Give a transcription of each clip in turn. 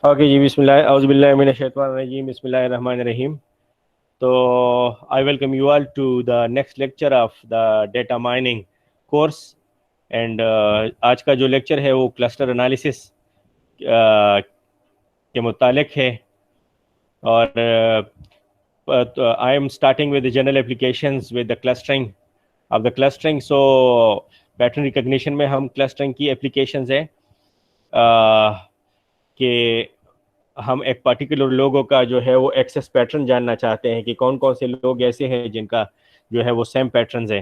Okay जी, बिस्मिल्लाह औज़ुबिल्लाहि मिनश शैतानिर रजीम, बिस्मिल्लाहिर रहमानिर रहीम। तो I welcome you all to the next lecture of the data mining course. And आज का जो लेक्चर है वो क्लस्टर एनालिसिस के मुतालिक है। और I am starting with the general applications with the clustering of the clustering. So pattern recognition में हम क्लस्टरिंग की एप्लीकेशंस हैं कि हम एक पर्टिकुलर लोगों का जो है वो एक्सेस पैटर्न जानना चाहते हैं कि कौन कौन से लोग ऐसे हैं जिनका जो है वो सेम पैटर्न्स है।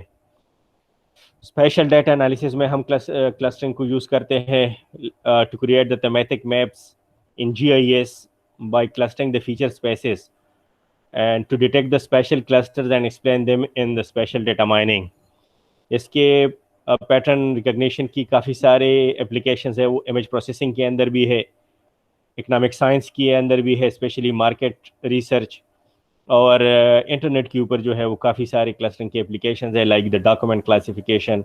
स्पेशल डाटा एनालिसिस में हम क्लस्टरिंग को यूज़ करते हैं to create the thematic maps in GIS by clustering the feature spaces and to detect the spatial clusters and explain them in the spatial data mining. इसके pattern recognition की काफ़ी सारे applications है, वो image processing के अंदर भी है, इकोनॉमिक साइंस के अंदर भी है, स्पेशली मार्केट रिसर्च, और इंटरनेट के ऊपर जो है वो काफ़ी सारे क्लस्टरिंग की एप्लीकेशंस है, like the document classification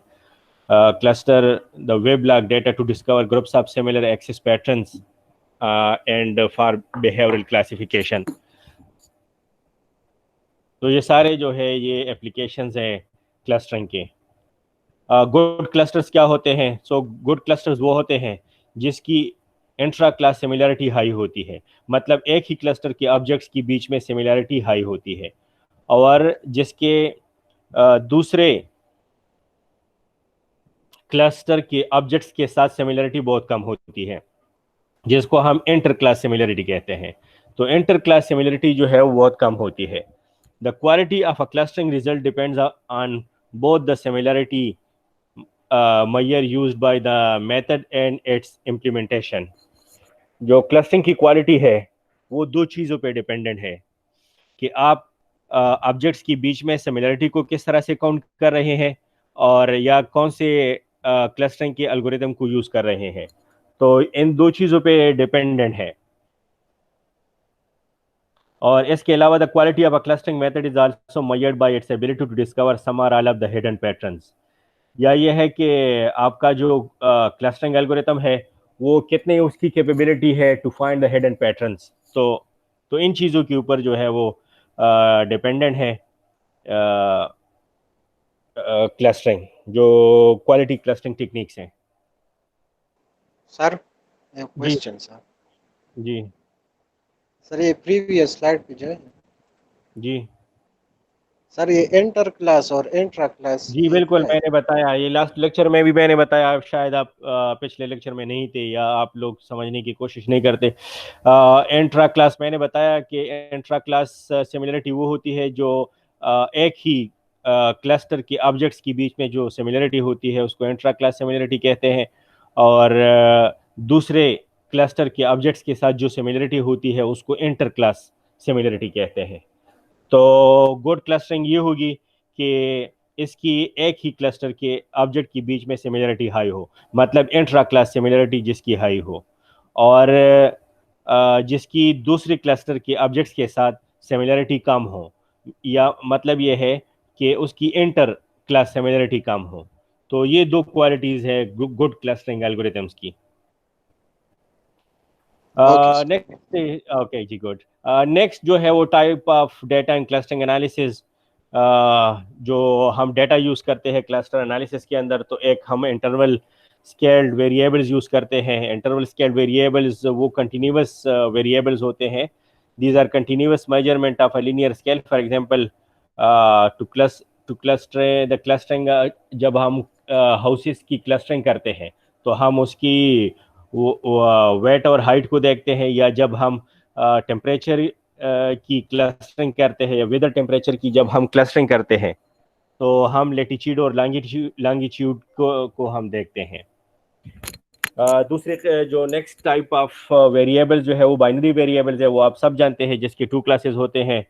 cluster, the weblog data to discover groups of similar access patterns and for behavioural classification. तो ये सारे जो है ये एप्लीकेशंस हैं क्लस्टरिंग के। गुड क्लस्टर्स क्या होते हैं? सो गुड क्लस्टर्स वो होते हैं जिसकी इंट्रा क्लास सिमिलरिटी हाई होती है, मतलब एक ही क्लस्टर के ऑब्जेक्ट्स के बीच में सिमिलरिटी हाई होती है, और जिसके दूसरे क्लस्टर के ऑब्जेक्ट्स के साथ सिमिलरिटी बहुत कम होती है, जिसको हम इंटर क्लास सिमिलरिटी कहते हैं। तो इंटर क्लास सिमिलरिटी जो है वो बहुत कम होती है। The quality of a clustering result depends on both the similarity measure used by the method and its implementation। जो क्लस्टरिंग की क्वालिटी है वो दो चीज़ों पे डिपेंडेंट है कि आप ऑब्जेक्ट्स के बीच में सिमिलरिटी को किस तरह से काउंट कर रहे हैं, और या कौन से क्लस्टरिंग के एल्गोरिदम को यूज़ कर रहे हैं। तो इन दो चीज़ों पे डिपेंडेंट है। और इसके अलावा the quality of a clustering method is also measured by its ability to discover some और all of the hidden patterns. या ये है कि आपका जो क्लस्टरिंग एल्गोरिथम है वो कितने उसकी कैपेबिलिटी है to find the hidden patterns. तो इन चीज़ों के ऊपर जो है वो डिपेंडेंट है क्लस्टरिंग, जो क्वालिटी क्लस्टरिंग टेक्निक्स हैं। सर जी क्वेश्चन सर। जी सर ये प्रीवियस स्लाइड पे जो है जी सर, ये इंटर क्लास और इंट्रा क्लास जी ये बिल्कुल, क्या है? मैंने बताया ये लास्ट लेक्चर में भी मैंने बताया, शायद आप पिछले लेक्चर में नहीं थे या आप लोग समझने की कोशिश नहीं करते। इंट्रा क्लास मैंने बताया कि इंट्रा क्लास सिमिलरिटी वो होती है जो एक ही क्लस्टर के ऑब्जेक्ट्स के बीच में जो सिमिलरिटी होती है उसको इंट्रा क्लास सिमिलरिटी कहते हैं, और दूसरे क्लस्टर के ऑब्जेक्ट्स के साथ जो सिमिलरिटी होती है उसको इंटर क्लास सिमिलरिटी कहते हैं। तो गुड क्लस्टरिंग ये होगी कि इसकी एक ही क्लस्टर के ऑब्जेक्ट के बीच में सिमिलरिटी हाई हो, मतलब इंट्रा क्लास सिमिलरिटी जिसकी हाई हो, और जिसकी दूसरे क्लस्टर के ऑब्जेक्ट्स के साथ सिमिलरिटी कम हो, या मतलब ये है कि उसकी इंटर क्लास सिमिलरिटी कम हो। तो ये दो क्वालिटीज़ है गुड क्लस्टरिंग एल्गोरिथम्स की। Okay sir. नेक्स्ट, ओके जी, गुड। नेक्स्ट जो है वो type of data and clustering analysis, जो हम डेटा यूज़ करते हैं क्लस्टर एनालिसिस के अंदर, तो एक हम इंटरवल स्केल्ड वेरिएबल्स यूज़ करते हैं। इंटरवल स्केल्ड वेरिएबल्स वो कंटिन्यूस वेरिएबल्स होते हैं। These are continuous measurement of a linear scale. For example, to cluster the clustering, जब हम हाउसेस की क्लस्टरिंग करते हैं तो हम उसकी वो वेट और हाइट को देखते हैं, या जब हम टेम्परेचर की क्लस्टरिंग करते हैं या वेदर टेम्परेचर की जब हम क्लस्टरिंग करते हैं तो हम लेटीट्यूड और लॉन्गिट्यूड को हम देखते हैं। दूसरे जो नेक्स्ट टाइप ऑफ वेरिएबल जो है वो बाइनरी वेरिएबल्स है, वो आप सब जानते हैं, जिसके टू क्लासेस होते हैं,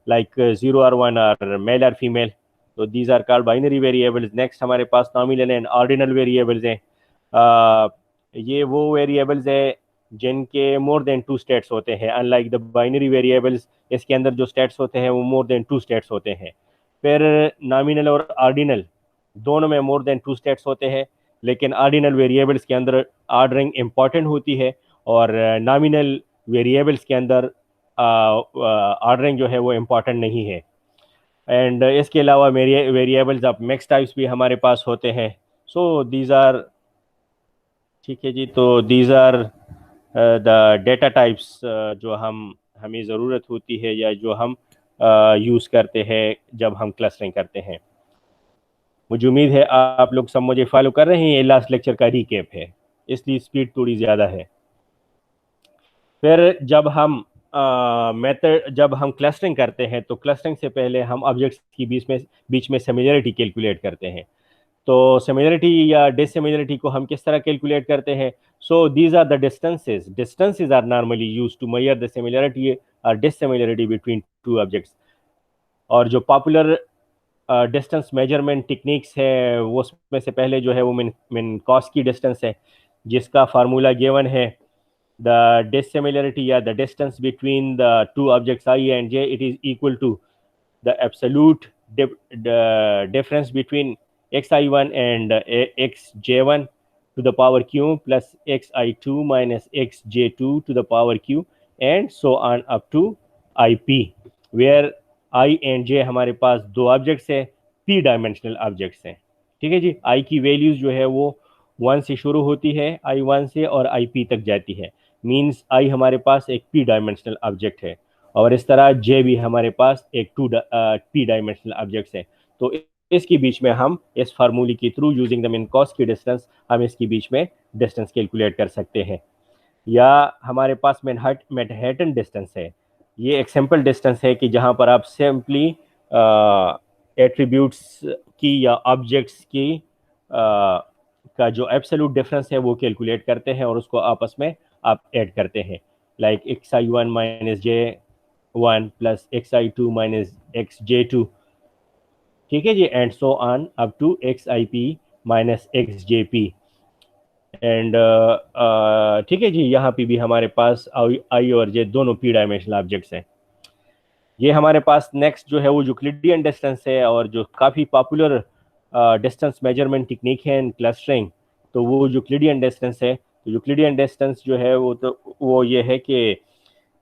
लाइक 0 और 1 और मेल और फीमेल। तो these are called binary variables. Next हमारे पास नॉमिनल एंड ऑर्डिनल वेरिएबल्स हैं। ये वो वेरिएबल्स है जिनके मोर देन टू स्टेट्स होते हैं, अनलाइक द बाइनरी वेरिएबल्स, इसके अंदर जो स्टेट्स होते हैं वो मोर देन टू स्टेट्स होते हैं। फिर नॉमिनल और ऑर्डिनल दोनों में मोर देन टू स्टेट्स होते हैं, लेकिन ऑर्डिनल वेरिएबल्स के अंदर ऑर्डरिंग इंपॉर्टेंट होती है, और नॉमिनल वेरिएबल्स के अंदर ऑर्डरिंग जो है वो इम्पॉर्टेंट नहीं है। एंड इसके अलावा वेरिएबल्स ऑफ मिक्स टाइप्स भी हमारे पास होते हैं। सो दीज आर, ठीक है जी, तो these are the data types जो हमें ज़रूरत होती है या जो हम यूज़ करते हैं जब हम क्लस्टरिंग करते हैं। मुझे उम्मीद है आप लोग सब मुझे फॉलो कर रहे हैं। ये लास्ट लेक्चर का रिकैप है, इसलिए स्पीड थोड़ी ज़्यादा है। फिर जब हम क्लस्टरिंग करते हैं तो क्लस्टरिंग से पहले हम ऑब्जेक्ट्स की बीच में सिमिलरिटी कैलकुलेट करते हैं। तो सिमिलरिटी या डिसिमिलरिटी को हम किस तरह कैलकुलेट करते हैं? So these are the distances are normally used to measure the similarity और डिसिमिलरिटी बिटवीन टू ऑब्जेक्ट्स। और जो पॉपुलर डिस्टेंस मेजरमेंट टेक्निक्स है वो उसमें से पहले जो है वो मिन कॉस की डिस्टेंस है, जिसका फार्मूला गिवन है the dissimilarity या the distance between the two objects I and j, it is equal to the absolute the difference between xi1 and xj1 to the power q plus xi2 minus xj2 to the power q and so on up to ip, where I and j हमारे पास दो objects है, p dimensional objects हैं। ठीक है जी, i की values जो है वो 1 से शुरू होती है, i1 से, और ip तक जाती है। मीन्स i हमारे पास एक p डायमेंशनल ऑब्जेक्ट है और इस तरह j भी हमारे पास एक p डायमेंशनल ऑब्जेक्ट है। तो इसके बीच में हम इस फार्मूले के थ्रू यूजिंग द मिन कॉस की डिस्टेंस हम इसके बीच में डिस्टेंस कैलकुलेट कर सकते हैं। या हमारे पास मैनहट्टन डिस्टेंस है। ये एक सिंपल डिस्टेंस है कि जहाँ पर आप सिंपली एट्रीब्यूट्स की या ऑब्जेक्ट्स की का जो एब्सोल्यूट डिफरेंस है वो कैलकुलेट करते हैं और उसको आपस में आप ऐड करते हैं, like xi1 minus j1 plus xi2 minus xj2, ठीक है जी, and so on up to xip minus xjp। And ठीक है जी, यहाँ पे भी हमारे पास आई और जे दोनों पी डायमेंशनल ऑब्जेक्ट्स हैं। ये हमारे पास नेक्स्ट जो है वो यूक्लिडियन डिस्टेंस है और जो काफ़ी पॉपुलर डिस्टेंस मेजरमेंट टेक्निक है इन क्लस्टरिंग, तो वो यूक्लिडियन डिस्टेंस है। तो यूक्लिडियन डिस्टेंस जो है वो ये है कि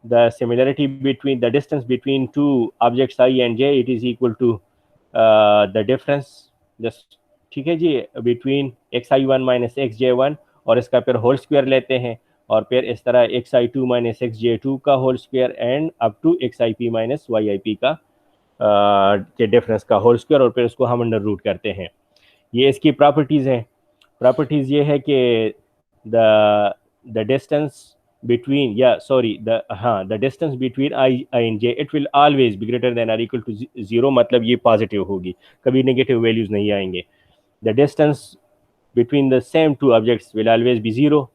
the similarity between the distance between two objects I and J, it is equal to the difference just, ठीक है जी, between X I one minus X J one, और इसका फिर होल स्क्वायर लेते हैं और फिर इस तरह X I two minus X J two का whole square and up to X I P minus Y I P का के डिफरेंस का होल स्क्वायर, और फिर इसको हम अंडर रूट करते हैं। ये इसकी प्रॉपर्टीज़ हैं। प्रॉपर्टीज़ ये है कि the the distance between, yeah, sorry, the distance between I and j, it will always be greater than or equal to 0, मतलब ये पॉजिटिव होगी, कभी नेगेटिव वैल्यूज नहीं आएंगे। the distance between the same two objects will always be 0.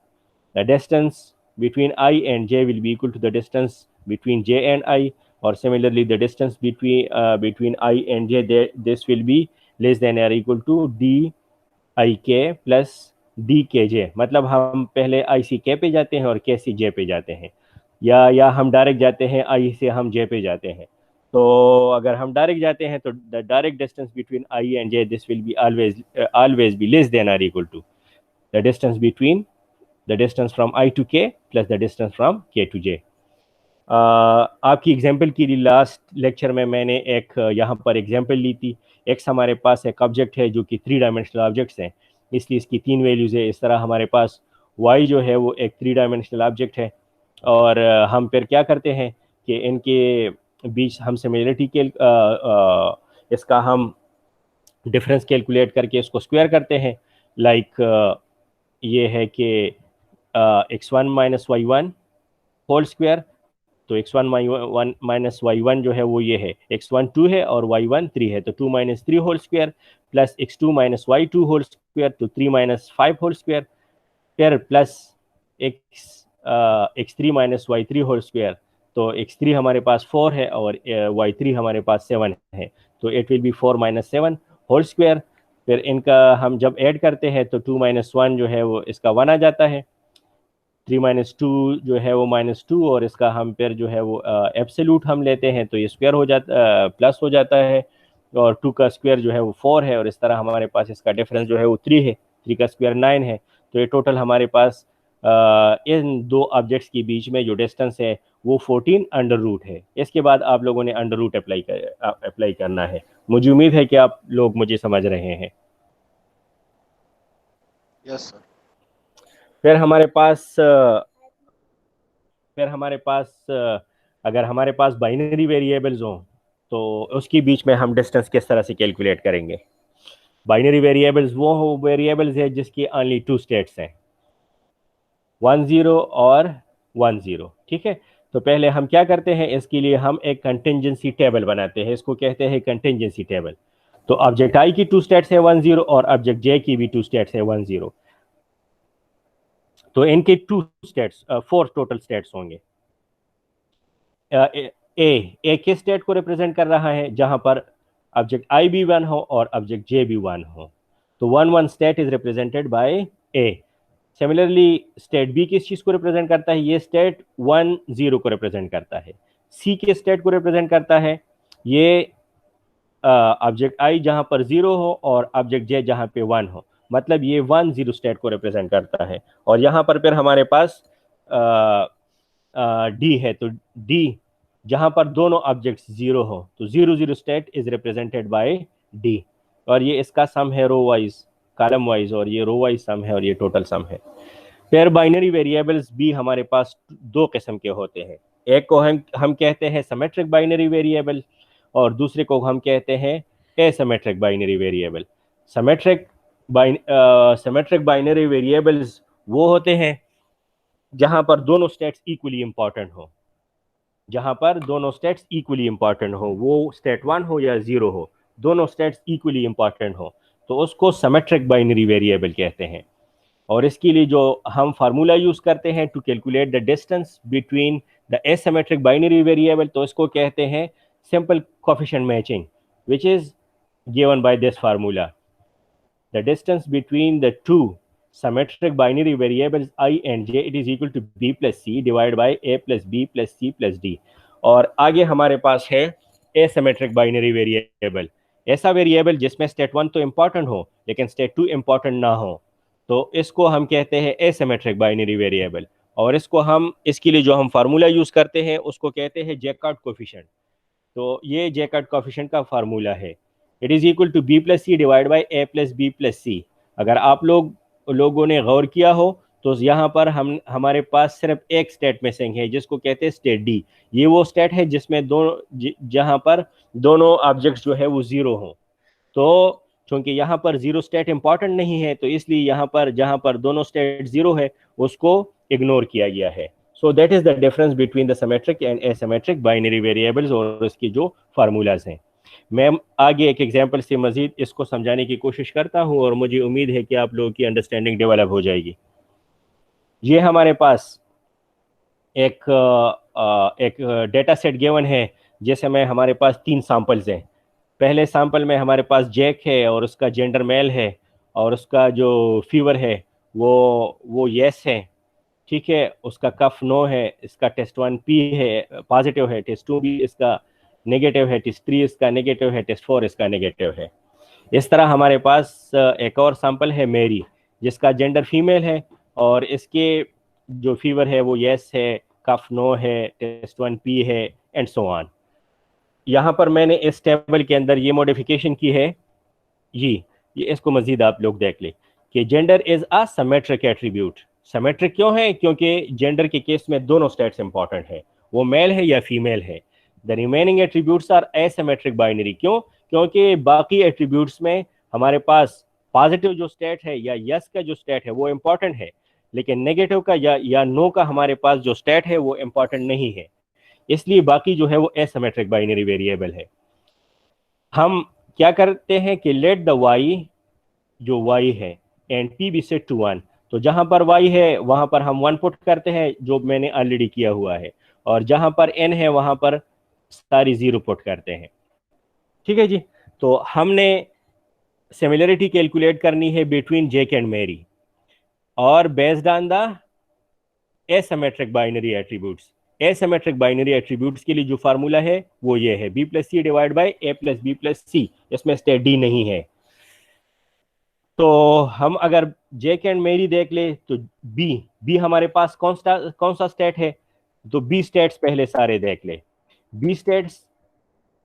the distance between I and j will be equal to the distance between j and I, or similarly the distance between I and j, this will be less than or equal to d आई के plus D के जे, मतलब हम पहले आई सी के पे जाते हैं और के सी जे पे जाते हैं, या हम डायरेक्ट जाते हैं आई से हम जे पे जाते हैं। तो अगर हम डायरेक्ट जाते हैं तो the direct distance between I and J, this will be always be less than or equal to the distance between the distance from I to K plus the distance from K to J. आपकी example के लिए last lecture में मैंने एक यहाँ पर example ली थी। X हमारे पास एक ऑब्जेक्ट है जो कि 3 डायमेंशनल ऑब्जेक्ट्स हैं, इसलिए इसकी 3 वैल्यूज़ है। इस तरह हमारे पास वाई जो है वो एक 3 डायमेंशनल ऑब्जेक्ट है, और हम फिर क्या करते हैं कि इनके बीच हम सिमिलरिटी के इसका हम डिफरेंस कैलकुलेट करके इसको स्क्वायर करते हैं। लाइक ये है कि X one minus Y one whole square, तो X one minus Y one जो है वो ये है, एक्स वन 2 है और वाई वन 3 है, तो 2 minus 3 whole square plus x two minus y two whole square, तो 3 माइनस 5 होल स्क्वायर, फिर plus x three minus y three whole square, तो एक्स थ्री हमारे पास 4 है और वाई थ्री हमारे पास 7 है, तो it will be 4 minus 7 whole square. फिर इनका हम जब ऐड करते हैं तो 2 माइनस 1 जो है वो इसका 1 आ जाता है, 3 माइनस टू जो है वो माइनस 2, और इसका हम फिर जो है वो एब्सोल्यूट हम लेते हैं तो ये स्क्वायर हो जाता प्लस हो जाता है, और 2 का स्क्वायर जो है वो 4 है, और इस तरह हमारे पास इसका डिफरेंस जो है वो 3 है, 3 का स्क्वायर 9 है, तो ये टोटल हमारे पास इन दो ऑब्जेक्ट्स के बीच में जो डिस्टेंस है वो 14 अंडर रूट है। इसके बाद आप लोगों ने अंडर रूट अप्लाई करना है। मुझे उम्मीद है कि आप लोग मुझे समझ रहे हैं। Yes sir. फिर हमारे पास अगर हमारे पास बाइनरी वेरिएबल्स हों तो उसके बीच में हम डिस्टेंस किस तरह से कैलकुलेट करेंगे। बाइनरी वेरिएबल्स वो वेरिएबल्स है जिसकी ओनली टू स्टेट्स हैं, 10 और 10। ठीक है, तो पहले हम क्या करते हैं, इसके लिए हम एक कंटिंजेंसी टेबल बनाते हैं, इसको कहते हैं कंटिंजेंसी टेबल। तो ऑब्जेक्ट आई की टू स्टेट्स है 10 और ऑब्जेक्ट जे की भी टू स्टेट्स है 10। तो इनके टू स्टेट्स 4 टोटल स्टेट्स होंगे। ए किस स्टेट को रिप्रेजेंट कर रहा है, जहां पर ऑब्जेक्ट आई भी 1 हो और ऑब्जेक्ट जे भी 1 हो, तो 1 state is represented by A. Similarly state B किस चीज को रिप्रेजेंट करता है, ये स्टेट 10 को रिप्रेजेंट करता है। सी के स्टेट को रिप्रेजेंट करता है ये ऑब्जेक्ट आई जहां पर 0 हो और ऑब्जेक्ट जे जहां पे 1 हो, मतलब ये 10 स्टेट को रिप्रेजेंट करता है। और यहाँ पर फिर हमारे पास डी है, तो डी जहां पर दोनों ऑब्जेक्ट्स 0 हो तो 0 state is represented bye D. और ये इसका सम है रो वाइज, कॉलम वाइज, और ये रो वाइज सम है और ये टोटल सम है। फिर बाइनरी वेरिएबल्स भी हमारे पास दो किस्म के होते हैं, एक को हम कहते हैं सिमेट्रिक बाइनरी वेरिएबल और दूसरे को हम कहते हैं asymmetric binary variable. Symmetric binary variables वो होते हैं जहां पर दोनों स्टेट्स इक्वली इंपॉर्टेंट हो, वो स्टेट 1 हो या 0 हो, दोनों स्टेट्स इक्वली इंपॉर्टेंट हो, तो उसको सिमेट्रिक बाइनरी वेरिएबल कहते हैं। और इसके लिए जो हम फार्मूला यूज करते हैं to calculate the distance between the asymmetric binary variable, तो इसको कहते हैं simple coefficient matching, which is given by this formula. The distance between the two symmetric binary variables I and j, it is equal to b plus c divided by a plus b plus c plus d। और आगे हमारे पास है asymmetric binary variable, ऐसा variable जिसमें state 1 तो important हो लेकिन स्टेट 2 इंपॉर्टेंट ना हो, तो इसको हम कहते हैं asymmetric binary variable। और इसके लिए जो हम फार्मूला यूज करते हैं उसको कहते हैं जैकार्ड कोफिशिएंट। तो ये जैकार्ड कोफिशिएंट का फार्मूला है, it is equal to B plus C divide by A plus B plus C. अगर आप लोगों ने गौर किया हो तो यहाँ पर हमारे पास सिर्फ एक स्टेट मिसिंग है जिसको कहते हैं स्टेट डी। ये वो स्टेट है जिसमें जहाँ पर दोनों ऑब्जेक्ट्स जो है वो 0 हो। तो चूंकि यहाँ पर 0 स्टेट इंपॉर्टेंट नहीं है तो इसलिए यहाँ पर जहाँ पर दोनों स्टेट 0 है उसको इग्नोर किया गया है। So that is the difference between the symmetric and asymmetric binary variables और इसकी जो फार्मूलाज हैं। मैं आगे एक एग्जांपल से मजीद इसको समझाने की कोशिश करता हूं और मुझे उम्मीद है कि आप लोगों की अंडरस्टैंडिंग डेवलप हो जाएगी। ये हमारे पास एक डेटा सेट गिवन है जिसमें हमारे पास 3 सैंपल्स हैं। पहले सैंपल में हमारे पास जैक है और उसका जेंडर मेल है और उसका जो फीवर है वो येस है, ठीक है। उसका कफ नो है, इसका टेस्ट 1 पी है, पॉजिटिव है, टेस्ट 2 भी इसका नेगेटिव है, टेस्ट 3 इसका नेगेटिव है, टेस्ट 4 इसका नेगेटिव है। इस तरह हमारे पास एक और सैंपल है मेरी जिसका जेंडर फीमेल है और इसके जो फीवर है वो येस है, कफ नो है, टेस्ट 1 पी है एंड सो ऑन। यहाँ पर मैंने इस टेबल के अंदर ये मॉडिफिकेशन की है, ये इसको मजीद आप लोग देख ले कि gender is a symmetric attribute. Symmetric क्यों है, क्योंकि जेंडर के केस में दोनों स्टेट्स इंपॉर्टेंट है, वो मेल है या फीमेल है। The remaining attributes are asymmetric binary. क्यों, क्योंकि बाकी एट्रीब्यूट्स में हमारे पास पॉजिटिव जो स्टेट है या यस का जो स्टेट है वो इंपॉर्टेंट है, लेकिन नेगेटिव का या नो का हमारे पास जो स्टेट है वो इंपॉर्टेंट नहीं है, इसलिए बाकी जो है वो एसिमेट्रिक बाइनरी वेरिएबल है। हम क्या करते हैं कि लेट द वाई, जो y है, and p be set to 1। तो जहां पर y है वहां पर हम 1 पुट करते हैं जो मैंने ऑलरेडी किया हुआ है, और जहां पर n है वहां पर सारी 0 पुट करते हैं, ठीक है जी। तो हमने सिमिलरिटी कैलकुलेट करनी है बिटवीन जैक एंड मैरी और based on the asymmetric binary attributes. Asymmetric binary attributes के लिए जो फार्मूला है वो ये है, b plus C divide by A plus B plus C. इसमें स्टेट डी नहीं है। तो हम अगर जैक एंड मैरी देख ले तो बी हमारे पास कौन सा स्टेट है, तो बी स्टेट्स पहले सारे देख ले। बी स्टेट्स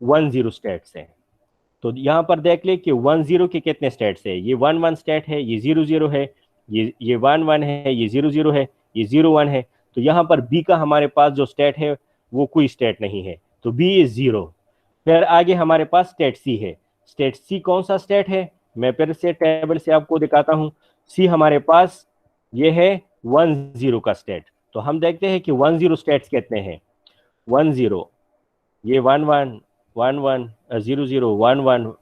10 स्टेट्स हैं। तो यहाँ पर देख ले कि 10 के कितने स्टेट्स है, ये 11 स्टेट है, ये 00 है, ये 11 है, ये 00 है, ये 01 है। तो यहाँ पर बी का हमारे पास जो स्टेट है वो कोई स्टेट नहीं है, तो बी इज 0। फिर आगे हमारे पास स्टेट सी है। स्टेट सी कौन सा स्टेट है, मैं फिर से टेबल से आपको दिखाता हूँ। सी हमारे पास ये है 10 का स्टेट। तो हम देखते हैं कि 10 स्टेट्स कितने हैं। 10, ये 11, 11, 00, 11,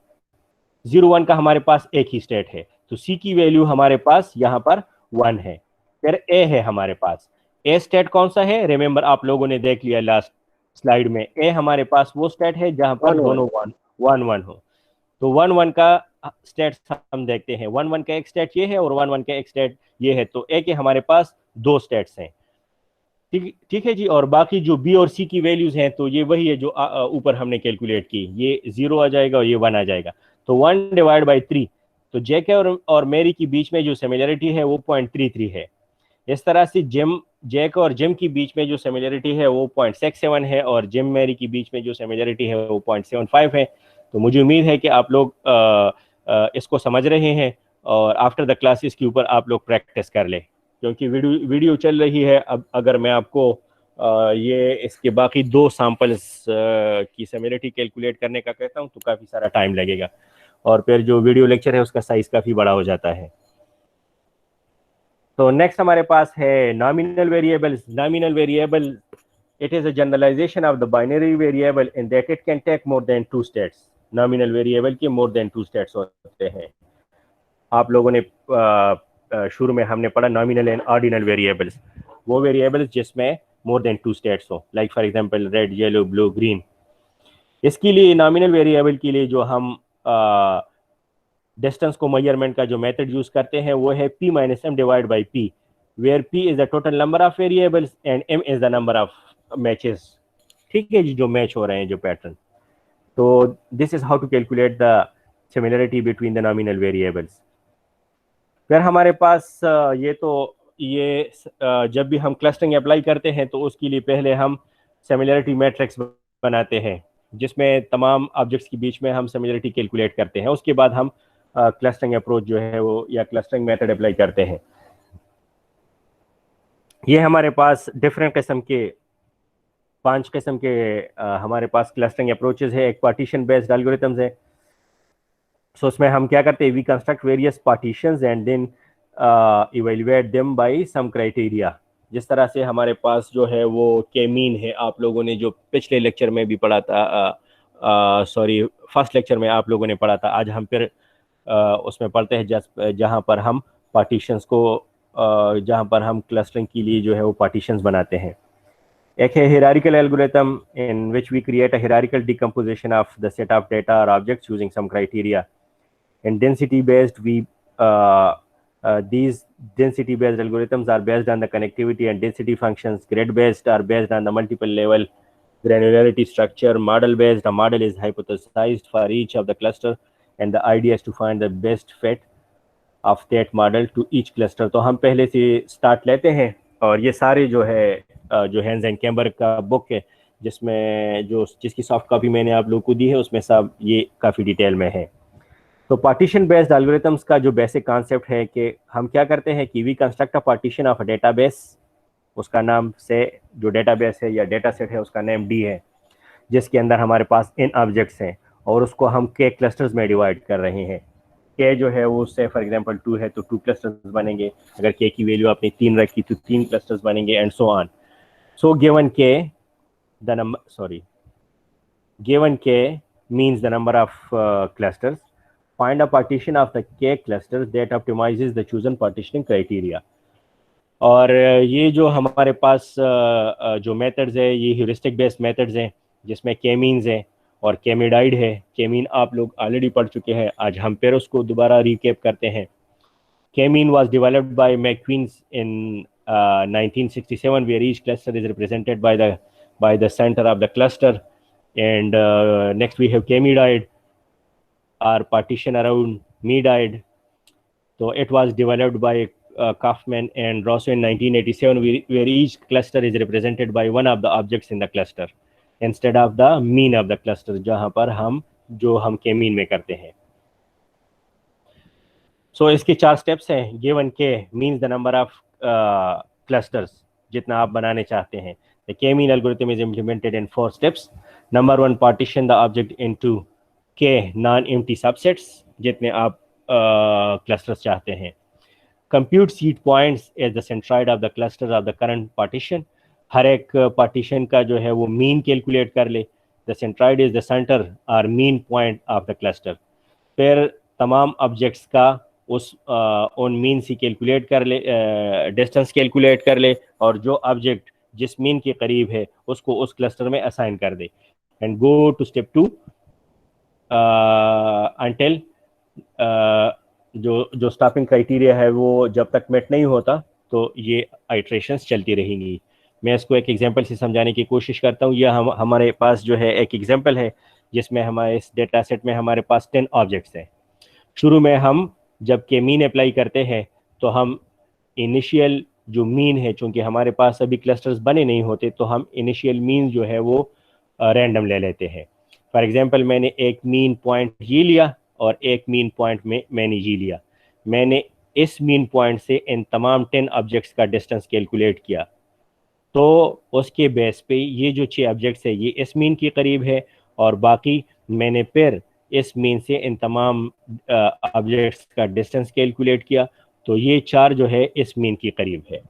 01 का हमारे पास एक ही स्टेट है, तो सी की वैल्यू हमारे पास यहाँ पर 1 है। फिर ए है हमारे पास। ए स्टेट कौन सा है, रिमेंबर आप लोगों ने देख लिया लास्ट स्लाइड में, ए हमारे पास वो स्टेट है जहां पर 1 1 दोनों 1 1 हो। तो 1 1 का स्टेट हम देखते हैं, 1 1 का एक स्टेट ये है और 1 1 का एक स्टेट ये है, तो ए के हमारे पास 2 स्टेट्स हैं। ठीक ठीक है जी। और बाकी जो बी और सी की वैल्यूज हैं तो ये वही है जो ऊपर हमने कैलकुलेट की, ये 0 आ जाएगा और ये 1 आ जाएगा। तो 1/3, तो जेके और मेरी के बीच में जो सिमिलरिटी है वो 0.33 है। इस तरह से जैक और जिम के बीच में जो सिमिलरिटी है वो 0.67 है, और जिम मेरी के बीच में जो सिमिलरिटी है वो 0.75 है। तो मुझे उम्मीद है कि आप लोग इसको समझ रहे हैं, और आफ्टर द क्लास इसके ऊपर आप लोग प्रैक्टिस कर लें, क्योंकि वीडियो चल रही है। अब अगर मैं आपको ये इसके बाकी 2 सैंपल्स की सिमिलरिटी कैलकुलेट करने का कहता हूँ तो काफ़ी सारा टाइम लगेगा, और फिर जो वीडियो लेक्चर है उसका साइज काफ़ी बड़ा हो जाता है। तो नेक्स्ट हमारे पास है nominal variables. Nominal variable, it is a generalization of the binary variable in that it can take more than 2 states. Nominal variable के more than 2 states होते हैं। आप लोगों ने शुरू में हमने पढ़ा नॉमिनल एंड ऑर्डिनल वेरिएबल्स, वो वेरिएबल्स जिसमें more than 2 states हो, like for example red, yellow, blue, green. इसके लिए नॉमिनल वेरिएबल के लिए जो हम डिस्टेंस को मेजरमेंट का जो मेथड यूज करते हैं वो है p minus M divide by p, where p is the total number of variables and m is the number of matches. ठीक है जी, जो मैच हो रहे हैं, जो पैटर्न। तो this is how to calculate the similarity between the nominal variables. फिर हमारे पास ये जब भी हम क्लस्टरिंग अप्लाई करते हैं तो उसके लिए पहले हम सिमिलरिटी मैट्रिक्स बनाते हैं, जिसमें तमाम ऑब्जेक्ट्स के बीच में हम सिमिलरिटी कैलकुलेट करते हैं। उसके बाद हम क्लस्टरिंग अप्रोच जो है वो या क्लस्टरिंग मेथड अप्लाई करते हैं। ये हमारे पास डिफरेंट किस्म के 5 किस्म के हमारे पास क्लस्टरिंग अप्रोचेस है। एक पार्टीशन बेस्ड एल्गोरिथम्स है। सो उसमें हम क्या करते हैं, we construct various partitions and then evaluate them by some criteria. जिस तरह से हमारे पास जो है वो के मीन है, आप लोगों ने जो पिछले लेक्चर में भी पढ़ा था, सॉरी फर्स्ट लेक्चर में आप लोगों ने पढ़ा था, आज हम फिर उसमें पढ़ते हैं जहाँ पर हम पार्टीशंस को जहाँ पर हम क्लस्टरिंग के लिए जो है वो पार्टीशंस बनाते हैं। एक है hierarchical algorithm in which we create a hierarchical decomposition of the set of data or objects using some criteria. In density based, these density based algorithms are based on the connectivity and density functions. Grid based are based on the multiple level granularity structure. Model based, a model is hypothesized for each of the cluster, and the idea is to find the best fit of that model to each cluster. तो हम पहले से start लेते हैं, और ये सारे जो है जो हैंस एंड कैम्बर का बुक है, जिसमें जिसकी सॉफ्ट कॉपी मैंने आप लोगों को दी है, उसमें सब ये काफ़ी डिटेल में है। तो पार्टीशन बेस्ड एल्गोरिथम्स का जो बेसिक कॉन्सेप्ट है कि हम क्या करते हैं कि we construct a partition of a database. उसका नाम से जो डेटाबेस है या डेटा सेट है उसका नेम डी है, जिसके अंदर हमारे पास इन ऑब्जेक्ट्स हैं, और उसको हम के क्लस्टर्स में डिवाइड कर रहे हैं। के जो है वो से फॉर एग्जांपल 2 है तो 2 क्लस्टर्स बनेंगे, अगर के की वैल्यू आपने 3 रखी तो 3 क्लस्टर्स बनेंगे, and so on. So given k, given k means the number of clusters. Find a partition of the k clusters that optimizes the chosen partitioning criteria. और ये जो हमारे पास जो मेथड्स है, ये ह्यूरिस्टिक बेस्ड मेथड्स हैं, जिसमें के मीन्स है और के मीडाइड है। के मीन आप लोग ऑलरेडी पढ़ चुके हैं, आज हम फिर उसको दोबारा रिकैप करते हैं। K-mean was developed by McQueen in 1967, where each cluster is represented by the center of the cluster. And next we have K-medoid, or partition around medoid. So it was developed by Kaufman and Rosso in 1987, where each cluster is represented by one of the objects in the cluster instead of the mean of the cluster, जहाँ पर हम के mean में करते हैं. So इसके 4 steps हैं. Given के means the number of clusters जितना आप बनाने चाहते हैं. The K-mean algorithm is implemented in 4 steps. Number 1, partition the object into K non-empty subsets जितने आप clusters चाहते हैं. Compute seed points as the centroid of the cluster of the current partition. हर एक partition का जो है वो mean calculate कर ले. The centroid is the center or mean point of the cluster. फिर तमाम objects का उस ऑन मीन से कैलकुलेट कर ले, डिस्टेंस कैलकुलेट कर ले, और जो ऑब्जेक्ट जिस मीन के करीब है उसको उस क्लस्टर में असाइन कर दे. And go to step 2 until जो स्टॉपिंग क्राइटेरिया है वो जब तक मेट नहीं होता तो ये आइट्रेशंस चलती रहेंगी. मैं इसको एक एग्जांपल से समझाने की कोशिश करता हूँ. यह हमारे पास जो है एक एग्जांपल है जिसमें हमारे इस डेटा सेट में हमारे पास 10 ऑब्जेक्ट्स हैं. शुरू में हम जब के मीन अप्लाई करते हैं तो हम इनिशियल जो मीन है, चूँकि हमारे पास अभी क्लस्टर्स बने नहीं होते, तो हम इनिशियल मीन जो है वो रैंडम ले लेते हैं. फॉर एग्जांपल मैंने एक मीन पॉइंट ये लिया और एक मीन पॉइंट में मैंने ये लिया. मैंने इस मीन पॉइंट से इन तमाम 10 ऑब्जेक्ट्स का डिस्टेंस कैलकुलेट किया. तो उसके बेस पे ये जो 6 ऑब्जेक्ट्स है ये इस मीन के करीब है, और बाकी मैंने फिर इस मीन से इन तमाम ऑब्जेक्ट्स का डिस्टेंस कैलकुलेट किया. तो ये 4 जो है इस मीन के करीब है.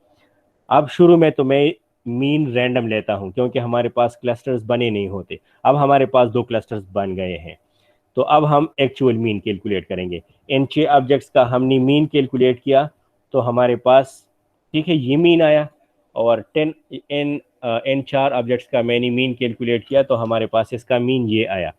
अब शुरू में तो मैं मीन रैंडम लेता हूँ क्योंकि हमारे पास क्लस्टर्स बने नहीं होते. अब हमारे पास 2 क्लस्टर्स बन गए हैं, तो अब हम एक्चुअल मीन कैलकुलेट करेंगे. इन 6 ऑब्जेक्ट्स का हमने मीन कैलकुलेट किया तो हमारे पास, ठीक है, ये मीन आया, और इन 4 ऑब्जेक्ट्स का मैंने मीन कैलकुलेट किया तो हमारे पास इसका मीन ये आया.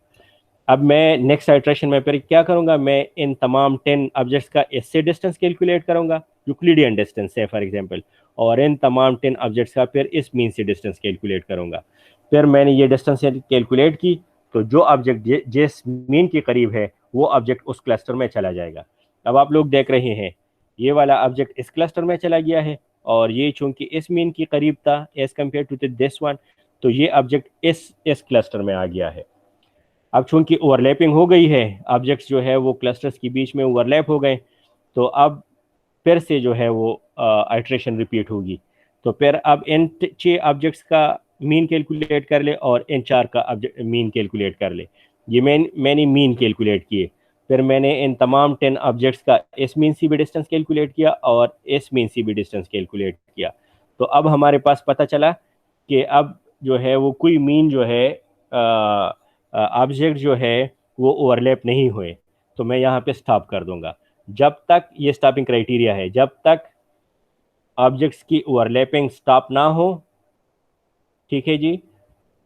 अब मैं नेक्स्ट आइट्रेशन में फिर क्या करूंगा, मैं इन तमाम 10 ऑब्जेक्ट्स का इससे डिस्टेंस कैलकुलेट करूंगा, यूक्लिडियन डिस्टेंस है फॉर एग्जांपल, और इन तमाम 10 ऑब्जेक्ट्स का फिर इस मीन से डिस्टेंस कैलकुलेट करूंगा. फिर मैंने ये डिस्टेंस कैलकुलेट की तो जो ऑब्जेक्ट जिस मीन के करीब है वो ऑब्जेक्ट उस क्लस्टर में चला जाएगा. अब आप लोग देख रहे हैं ये वाला ऑब्जेक्ट इस क्लस्टर में चला गया है, और ये चूंकि इस मीन के करीब था as compared to this one, तो ये ऑब्जेक्ट इस क्लस्टर में आ गया है. अब चूंकि ओवरलैपिंग हो गई है, ऑब्जेक्ट्स जो है वो क्लस्टर्स के बीच में ओवरलैप हो गए, तो अब फिर से जो है वो आइट्रेशन रिपीट होगी. तो फिर अब इन 6 ऑब्जेक्ट्स का मीन कैलकुलेट कर ले और इन 4 का मीन कैलकुलेट कर ले. ये मैंने मीन कैलकुलेट किए. फिर मैंने इन तमाम 10 ऑब्जेक्ट्स का इस मीन से भी डिस्टेंस कैलकुलेट किया और इस मीन से भी डिस्टेंस कैलकुलेट किया. तो अब हमारे पास पता चला कि अब जो है वो कोई मीन जो है ऑब्जेक्ट जो है वो ओवरलैप नहीं हुए. तो मैं यहाँ पे स्टॉप कर दूंगा. जब तक ये स्टॉपिंग क्राइटेरिया है, जब तक ऑब्जेक्ट्स की ओवरलैपिंग स्टॉप ना हो, ठीक है जी,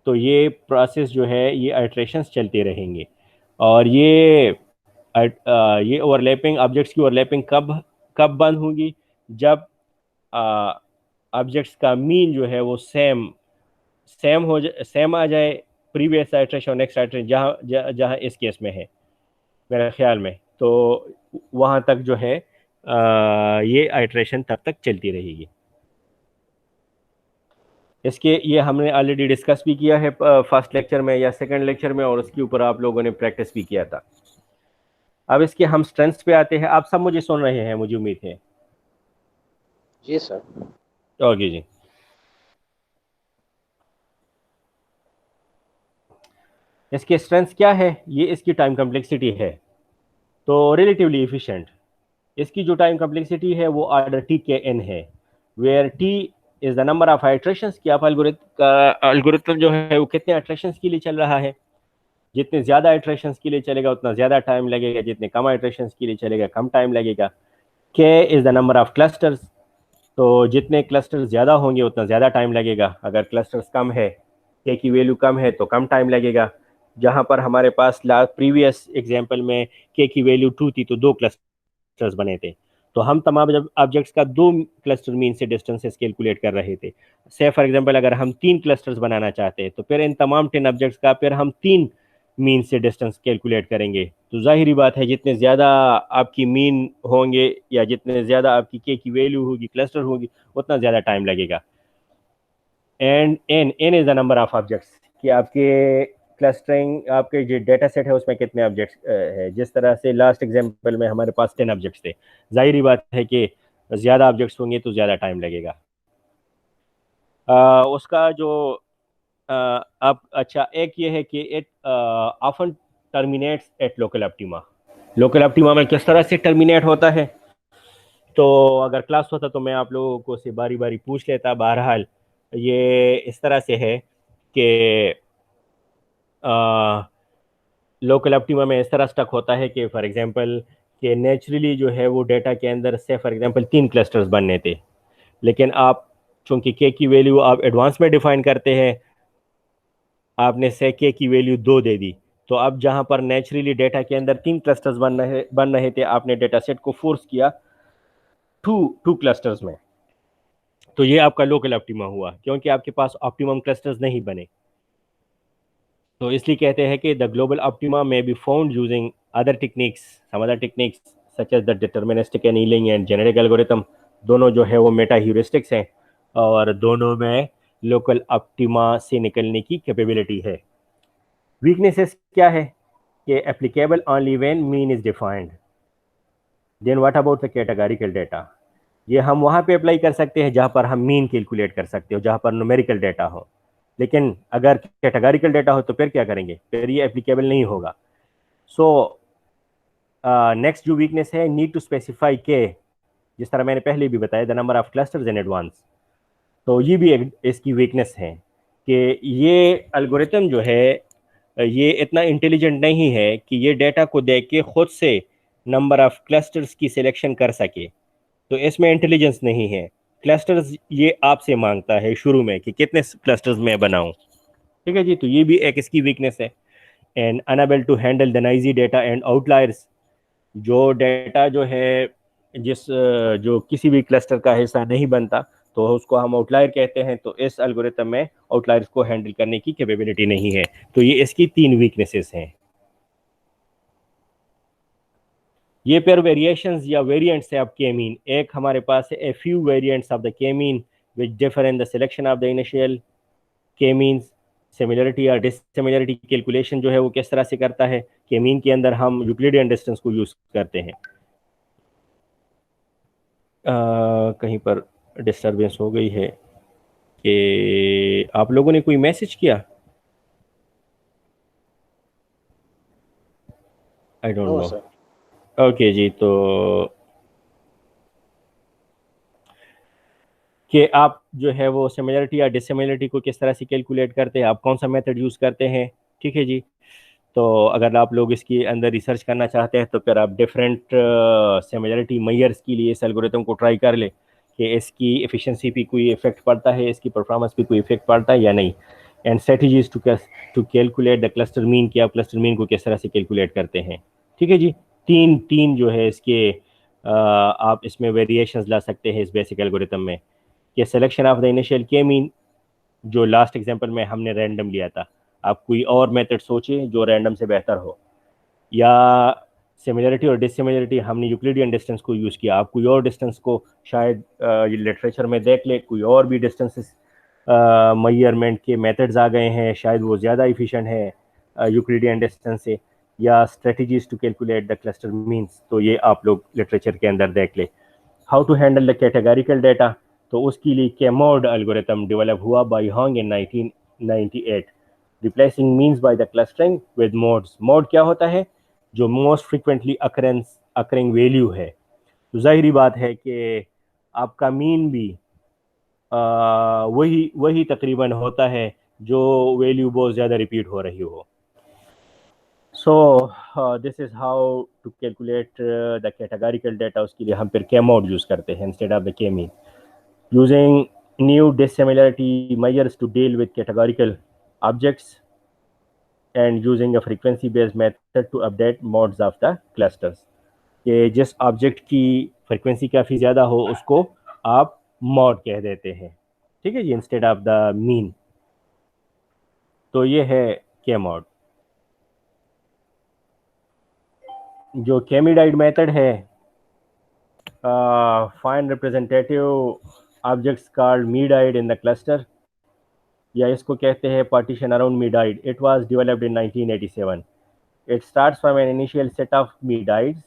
तो ये प्रोसेस जो है ये आइट्रेशंस चलते रहेंगे. और ये ओवरलैपिंग, ऑब्जेक्ट्स की ओवरलैपिंग कब बंद होगी, जब ऑब्जेक्ट्स का मीन जो है वो सेम आ जाए प्रीवियस आइट्रेशन और नेक्स्ट आइट्रेशन जहाँ इस केस में है मेरे ख्याल में. तो वहाँ तक जो है ये आइट्रेशन तब तक चलती रहेगी. इसके ये हमने ऑलरेडी डिस्कस भी किया है फर्स्ट लेक्चर में या सेकंड लेक्चर में, और उसके ऊपर आप लोगों ने प्रैक्टिस भी किया था. अब इसके हम स्ट्रेंथ्स पे आते हैं. आप सब मुझे सुन रहे हैं, मुझे उम्मीद है. जी सर. ओके जी. इसके स्ट्रेंथ्स क्या है, ये इसकी टाइम कम्प्लेक्सिटी है. तो रिलेटिवली एफिशिएंट. इसकी जो टाइम कम्प्लेक्सिटी है वो ऑर्डर टी के एन है, where T is the number of iterations कि आप एल्गोरिथम जो है वो कितने आइट्रेशंस के लिए चल रहा है. जितने ज़्यादा आइट्रेशंस के लिए चलेगा उतना ज़्यादा टाइम लगेगा, जितने कम आइट्रेशंस के लिए चलेगा कम टाइम लगेगा. के is the number of clusters. तो जितने क्लस्टर्स ज़्यादा होंगे उतना ज़्यादा टाइम लगेगा. अगर क्लस्टर्स कम है, के की वैल्यू कम है, तो कम टाइम लगेगा. जहाँ पर हमारे पास प्रीवियस एग्जाम्पल में के की वैल्यू 2 थी तो 2 क्लस्टर्स बने थे, तो हम तमाम ऑब्जेक्ट्स का 2 क्लस्टर मीन से डिस्टेंसेस कैलकुलेट कर रहे थे. से फॉर एग्जांपल अगर हम 3 क्लस्टर्स बनाना चाहते हैं तो फिर इन तमाम 10 ऑब्जेक्ट्स का फिर हम 3 मीन से डिस्टेंस कैलकुलेट करेंगे। तो जाहिर बात है जितने ज़्यादा आपकी मीन होंगे या जितने ज़्यादा आपकी के की वैल्यू होगी, क्लस्टर होगी, उतना ज़्यादा टाइम लगेगा। And N is the number of objects, कि आपके क्लस्टरिंग, आपके जो डेटा सेट है उसमें कितने ऑब्जेक्ट्स है। जिस तरह से लास्ट एग्जांपल में हमारे पास 10 ऑब्जेक्ट्स थे, जाहिर बात है कि ज़्यादा ऑब्जेक्ट्स होंगे तो ज़्यादा टाइम लगेगा। उसका जो अब अच्छा एक ये है कि it often terminates at local optima. Local optima में किस तरह से टर्मिनेट होता है, तो अगर क्लास होता तो मैं आप लोगों को से बारी बारी पूछ लेता। बहरहाल ये इस तरह से है कि लोकल ऑप्टिमा में इस तरह स्टक होता है कि फॉर एग्जांपल कि नेचुरली जो है वो डेटा के अंदर से फॉर एग्जांपल 3 क्लस्टर्स बनने थे, लेकिन आप चूंकि के की वैल्यू आप एडवांस में डिफाइन करते हैं, आपने से के की वैल्यू 2 दे दी। तो अब जहां पर नेचुरली डेटा के अंदर 3 क्लस्टर्स बन रहे थे, आपने डेटा सेट को फोर्स किया टू टू क्लस्टर्स में। तो ये आपका लोकल ऑप्टिमा हुआ, क्योंकि आपके पास ऑप्टिमम क्लस्टर्स नहीं बने। तो इसलिए कहते हैं कि the global optima may be found using other techniques, some other techniques such as the deterministic annealing and generic algorithm. दोनों जो है वो मेटा ह्यूरिस्टिक्स हैं, और दोनों में लोकल ऑप्टिमा से निकलने की कैपेबिलिटी है। वीकनेसेस क्या है कि applicable only when mean is defined. Then what about the categorical data. ये हम वहाँ पे अप्लाई कर सकते हैं जहाँ पर हम मीन कैलकुलेट कर सकते हो, जहाँ पर न्यूमेरिकल डेटा हो। लेकिन अगर कैटेगोरिकल डेटा हो तो फिर क्या करेंगे, फिर ये एप्लीकेबल नहीं होगा। सो नेक्स्ट जो वीकनेस है, नीड टू स्पेसिफाई के, जिस तरह मैंने पहले भी बताया, the number of clusters in advance. तो ये भी एक इसकी वीकनेस है कि ये एल्गोरिथम जो है ये इतना इंटेलिजेंट नहीं है कि ये डेटा को देख के खुद से नंबर ऑफ क्लस्टर्स की सिलेक्शन कर सके। तो इसमें इंटेलिजेंस नहीं है। क्लस्टर्स ये आपसे मांगता है शुरू में कि कितने क्लस्टर्स मैं बनाऊं। ठीक है जी, तो ये भी एक इसकी वीकनेस है। And unable to handle the noisy data and outliers. जो डेटा जो है जो किसी भी क्लस्टर का हिस्सा नहीं बनता, तो उसको हम आउटलायर कहते हैं। तो इस एल्गोरिथम में आउटलायर्स को हैंडल करने की कैपेबिलिटी नहीं है। तो ये इसकी 3 वीकनेसेस हैं। ये पेयर वेरिएशंस या वेरिएंट्स है ऑफ के मीन। एक हमारे पास है a few variants of the K mean which differ in the selection of the initial K means. Similarity या डिससिमिलरिटी कैलकुलेशन जो है वो किस तरह से करता है, के मीन के अंदर हम यूक्लिडियन डिस्टेंस को यूज करते हैं। कहीं पर डिस्टरबेंस हो गई है कि आप लोगों ने कोई मैसेज किया, I don't know no. Sir. Okay जी, तो कि आप जो है वो सिमिलरिटी या डिससिमिलरिटी को किस तरह से कैलकुलेट करते हैं, आप कौन सा मेथड यूज़ करते हैं। ठीक है जी, तो अगर आप लोग इसके अंदर रिसर्च करना चाहते हैं तो फिर आप डिफरेंट सिमिलरिटी मेयर्स के लिए इस एल्गोरिथम को ट्राई कर ले कि इसकी एफिशिएंसी पे कोई इफेक्ट पड़ता है, इसकी परफॉर्मेंस पे कोई इफेक्ट पड़ता है या नहीं। And strategies to calculate the cluster mean, कि आप क्लस्टर मीन को किस तरह से कैलकुलेट करते हैं। ठीक है जी, तीन तीन जो है इसके आप इसमें वेरिएशंस ला सकते हैं इस बेसिक एल्गोरिथम में। कि सिलेक्शन ऑफ द इनिशियल के मीन, जो लास्ट एग्जांपल में हमने रैंडम लिया था, आप कोई और मेथड सोचिए जो रैंडम से बेहतर हो। या सिमिलरिटी और डिससिमिलरिटी, हमने यूक्लिडियन डिस्टेंस को यूज़ किया, आप कोई और डिस्टेंस को शायद लिटरेचर में देख ले, कोई और भी डिस्टेंसेस मेजरमेंट के मेथड्स आ गए हैं, शायद वो ज़्यादा इफिशिएंट है यूक्लिडियन डिस्टेंस से। या strategies to calculate the cluster means, तो ये आप लोग लिटरेचर के अंदर देख ले। How to handle the categorical data, तो उसके लिए केमोड एल्गोरिथम डेवलप हुआ by Hong in 1998, replacing means by the clustering with modes. Mode क्या होता है, जो मोस्ट फ्रिक्वेंटली अकरिंग वैल्यू है। तो जाहिर बात है कि आपका मीन भी वही वही तकरीबन होता है जो वैल्यू बहुत ज़्यादा रिपीट हो रही हो। So this is how to calculate the categorical data. उसके लिए हम फिर के मोड यूज़ करते हैं instead of the K mean, using new dissimilarity measures to deal with categorical objects and using a frequency based method to update modes of the clusters। कि जिस object की frequency काफ़ी ज़्यादा हो उसको आप मॉड कह देते हैं। ठीक है जी, इंस्टेड ऑफ द मीन। तो ये है के मॉड। जो केमिडाइड मेथड है, find representative objects called medoid in the cluster, या इसको कहते हैं partition around medoid. It was developed in 1987। It starts from an initial set of medoids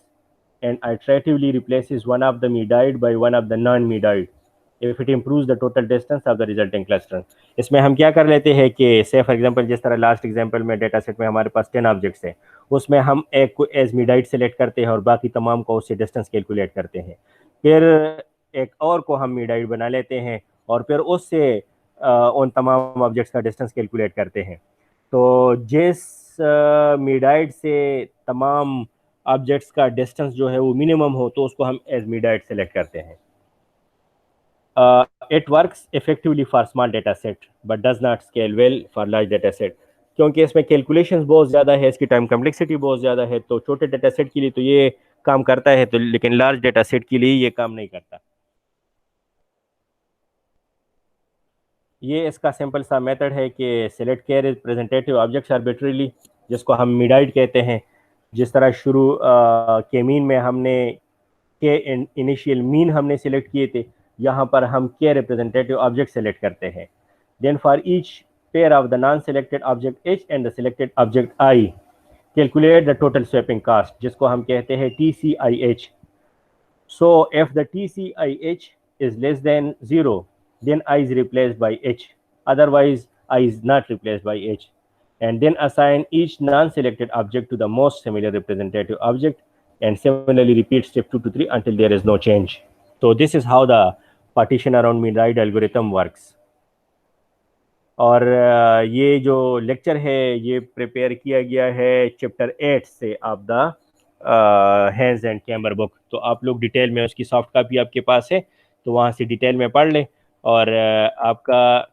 and iteratively replaces one of the midide by one of the non-midide if it improves the total distance of the resulting cluster। इसमें हम क्या कर लेते हैं कि से for example जिस तरह लास्ट एग्जांपल में डेटा सेट में हमारे पास 10 ऑब्जेक्ट्स हैं, उसमें हम एक को एज मिडाइड सेलेक्ट करते हैं और बाकी तमाम को उससे डिस्टेंस कैलकुलेट करते हैं। फिर एक और को हम मिडाइड बना लेते हैं और फिर उससे उन तमाम ऑब्जेक्ट्स का डिस्टेंस कैलकुलेट करते हैं। तो जिस मिडाइड से तमाम ऑब्जेक्ट्स का डिस्टेंस जो है वो मिनिमम हो तो उसको हम एज मिडाइड सेलेक्ट करते हैं। It works effectively for small data set but does not scale well for large data set, क्योंकि इसमें कैलकुलेशंस बहुत ज़्यादा है, इसकी टाइम कम्प्लेक्सिटी बहुत ज़्यादा है। तो छोटे डेटा सेट के लिए तो ये काम करता है, तो लेकिन लार्ज डेटा सेट के लिए ये काम नहीं करता। ये इसका सिंपल सा मेथड है कि सिलेक्ट केयर रिप्रेजेंटेटिव ऑब्जेक्ट्स आर्बिट्रीली, जिसको हम मिडाइड कहते हैं। जिस तरह शुरू के मीन में हमने के इनिशियल मीन हमने सिलेक्ट किए थे, यहाँ पर हम के रिप्रेजेंटेटिव ऑब्जेक्ट सेलेक्ट करते हैं। Then for each pair of the non selected object H and the selected object I, calculate the total swapping cost, जिसको हम कहते हैं TCIH। So if the TCIH is less than 0, then I is replaced by H. Otherwise, I is not replaced by H. And then assign each non-selected object to the most similar representative object, and similarly repeat step 2 to 3 until there is no change. So this is how the partition around midnight algorithm works. और ये जो lecture है ये prepare किया गया है chapter 8 से of the Han's and Kamber book. तो आप लोग डिटेल में, उसकी सॉफ्ट कापी आपके पास है तो वहाँ से डिटेल में पढ़ लें। और आपका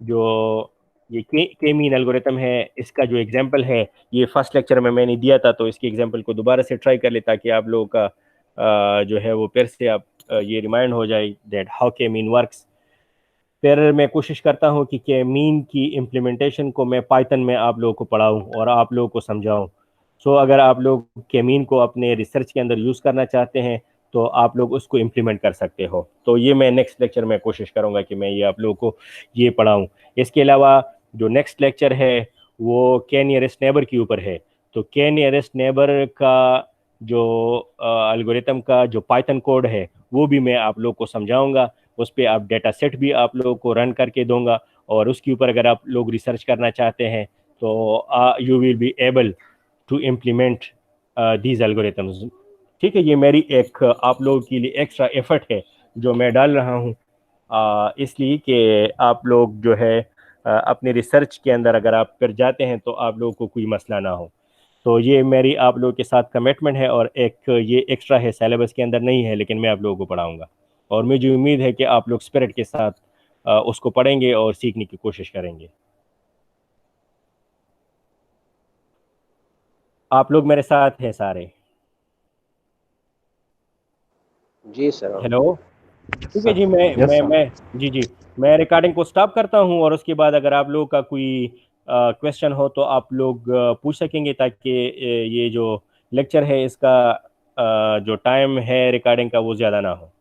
जो ये के मीन एल्गोरिथम है, इसका जो एग्जांपल है ये फर्स्ट लेक्चर में मैंने दिया था, तो इसके एग्जांपल को दोबारा से ट्राई कर ले ताकि आप लोगों का जो है वो फिर से आप ये रिमाइंड हो जाए दैट हाउ के मीन वर्क्स। फिर मैं कोशिश करता हूँ कि के मीन की इम्प्लीमेंटेशन को मैं पाइथन में आप लोगों को पढ़ाऊँ और आप लोगों को समझाऊँ। सो अगर आप लोग के मीन को अपने रिसर्च के अंदर यूज़ करना चाहते हैं तो आप लोग उसको इम्प्लीमेंट कर सकते हो। तो ये मैं नेक्स्ट लेक्चर में कोशिश करूँगा कि मैं ये आप लोगों को ये पढ़ाऊँ। इसके अलावा जो नेक्स्ट लेक्चर है वो के नियरेस्ट नेबर के ऊपर है। तो के नियरेस्ट नेबर का जो एल्गोरिथम का जो पाइथन कोड है वो भी मैं आप लोग को समझाऊंगा। उस पर आप डेटा सेट भी आप लोगों को रन करके दूंगा और उसके ऊपर अगर आप लोग रिसर्च करना चाहते हैं तो you will be able to implement these algorithms. ठीक है, ये मेरी एक आप लोगों के लिए एक्स्ट्रा एफर्ट है जो मैं डाल रहा हूँ, इसलिए कि आप लोग जो है अपने रिसर्च के अंदर अगर आप कर जाते हैं तो आप लोगों को कोई मसला ना हो। तो ये मेरी आप लोगों के साथ कमिटमेंट है और एक ये एक्स्ट्रा है, सिलेबस के अंदर नहीं है, लेकिन मैं आप लोगों को पढ़ाऊँगा और मुझे उम्मीद है कि आप लोग स्पिरिट के साथ उसको पढ़ेंगे और सीखने की कोशिश करेंगे। आप लोग मेरे साथ हैं सारे? जी सर। हेलो, ठीक है जी। मैं जी जी मैं रिकॉर्डिंग को स्टॉप करता हूं और उसके बाद अगर आप लोगों का कोई क्वेश्चन हो तो आप लोग पूछ सकेंगे ताकि ये जो लेक्चर है इसका जो टाइम है रिकॉर्डिंग का वो ज़्यादा ना हो।